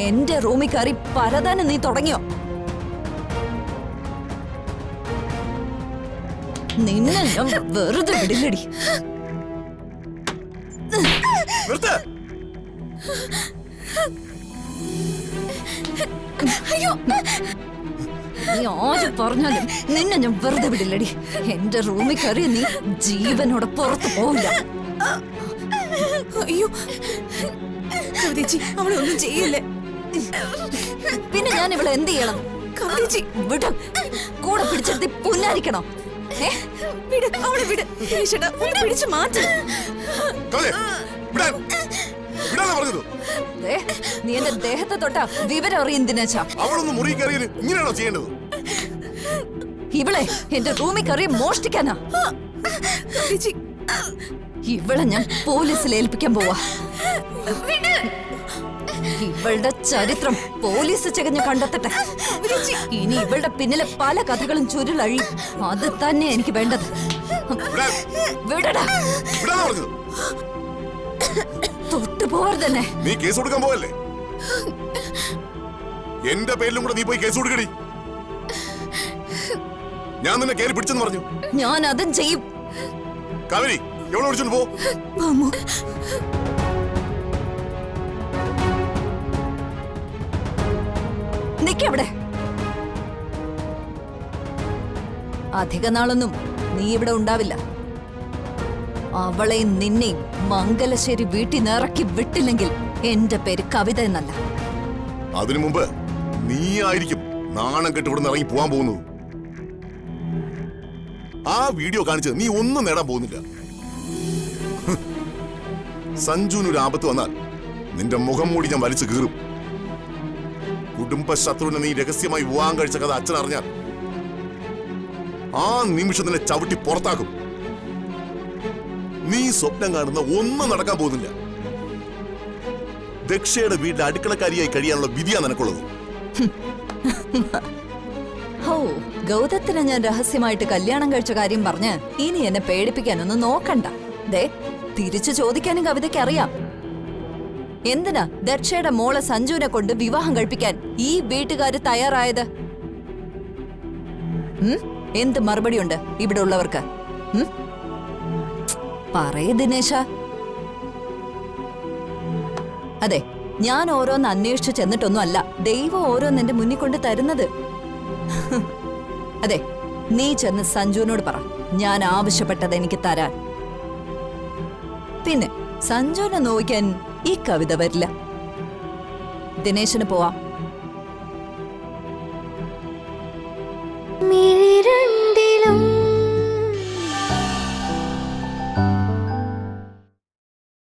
എന്റെ റൂമിൽ കയറി പരതാനും നീ തുടങ്ങിയോ? നിന്നെ ഞാൻ വെറുതെ വിടില്ലടി. നീ ആര് പറഞ്ഞാലും നിന്നെ ഞാൻ വെറുതെ വിടില്ലടി. എന്റെ റൂമിൽ കയറി നീ ജീവനോടെ പുറത്തു പോവില്ല. അയ്യോ കവിതേച്ചി, അവളൊന്നും ചെയ്യല്ലേ. പിന്നെ ഞാൻ ഇവിടെ എന്ത് ചെയ്യണം? കവിതേച്ചി വിട്. കൂടെ പിടിച്ചെടുത്ത് പുന്നാരിക്കണോ? വിട്, അവളെ വിട്. പിടിച്ചു മാറ്റ്. നീ എന്റെ ദേഹത്തെ തൊട്ടാ വിവരം അറിയും ദിനേശാ. ഇങ്ങനെയാണോ ചെയ്യേണ്ടത്? ഇവളെ എന്റെ റൂമിൽ കയറി മോഷ്ടിക്കാനാ. ഇവളെ ഞാൻ പോലീസിൽ ഏൽപ്പിക്കാൻ പോവാ. ഇവളുടെ ചരിത്രം പോലീസ് ചകഞ്ഞ് കണ്ടെത്തട്ടെ. ഇനി ഇവളുടെ പിന്നിലെ പല കഥകളും ചുരുളഴിയും. അത് തന്നെ എനിക്ക് വേണ്ടത്. വിടടാ. തൊട്ടു പോവാർ തന്നെ. നീ കേസ് കൊടുക്കാൻ പോവല്ലേ? എന്റെ പേരിലും കൂടെ നീ പോയി കേസ് കൊടുക്കടി. ഞാൻ നിന്നെ കേറി പിടിച്ചെന്ന് പറഞ്ഞു. ഞാൻ അതും ചെയ്യും. കാവേരി, എവിടെ വിളിച്ചോണ്ട് പോ. നിക്കവിടെ. അധിക നാളൊന്നും നീ ഇവിടെ ഉണ്ടാവില്ല. അവളെയും നിന്നെയും മംഗലശ്ശേരി വീട്ടിൽ നിറക്കി വിട്ടില്ലെങ്കിൽ എന്റെ പേര് കവിത എന്നല്ല. അതിനു മുമ്പ് നീ ആയിരിക്കും നാണം കെട്ട് ഇവിടെ ഇറങ്ങി പോവാൻ പോകുന്നത്. ആ വീഡിയോ കാണിച്ച് നീ ഒന്നും നേടാൻ പോകുന്നില്ല. സഞ്ജുവിനൊരു ആപത്ത് വന്നാൽ നിന്റെ മുഖം മൂടി ഞാൻ വലിച്ചു കീറും. കുടുംബ ശത്രുവിനെ നീ രഹസ്യമായി വിവാഹം കഴിച്ച കഥ അച്ഛൻ അറിഞ്ഞാൽ ആ നിമിഷം നിന്നെ ചവിട്ടി പുറത്താക്കും. നീ സ്വപ്നം കാണുന്ന ഒന്നും നടക്കാൻ പോകുന്നില്ല. ദക്ഷയുടെ വീട്ടിൽ അടുക്കളക്കാരിയായി കഴിയാനുള്ള വിധിയാ നിനക്കുള്ളത്. ഹോ, ഗൗതത്തിനെ ഞാൻ രഹസ്യമായിട്ട് കല്യാണം കഴിച്ച കാര്യം പറഞ്ഞ് ഇനി എന്നെ പേടിപ്പിക്കാനൊന്നും നോക്കണ്ട. ദേ, തിരിച്ചു ചോദിക്കാനും കവിതയ്ക്ക് അറിയാം. എന്തിനാ ദക്ഷയുടെ മോളെ സഞ്ജുവിനെ കൊണ്ട് വിവാഹം കഴിപ്പിക്കാൻ ഈ വീട്ടുകാര് തയ്യാറായത്? എന്ത് മറുപടിയുണ്ട് ഇവിടെ ഉള്ളവർക്ക്? പറയ് ദിനേശ. അതെ, ഞാൻ ഓരോന്ന് അന്വേഷിച്ചു ചെന്നിട്ടൊന്നും അല്ല ദൈവം ഓരോന്ന് എന്റെ മുന്നിൽ കൊണ്ട് തരുന്നത്. അതെ, നീ ചെന്ന് സഞ്ജുവിനോട് പറ ഞാൻ ആവശ്യപ്പെട്ടത് എനിക്ക് തരാൻ. പിന്നെ സഞ്ജുവിനെ നോക്കാൻ ഈ കവിത വരില്ല. ദിനേശന് പോവാം.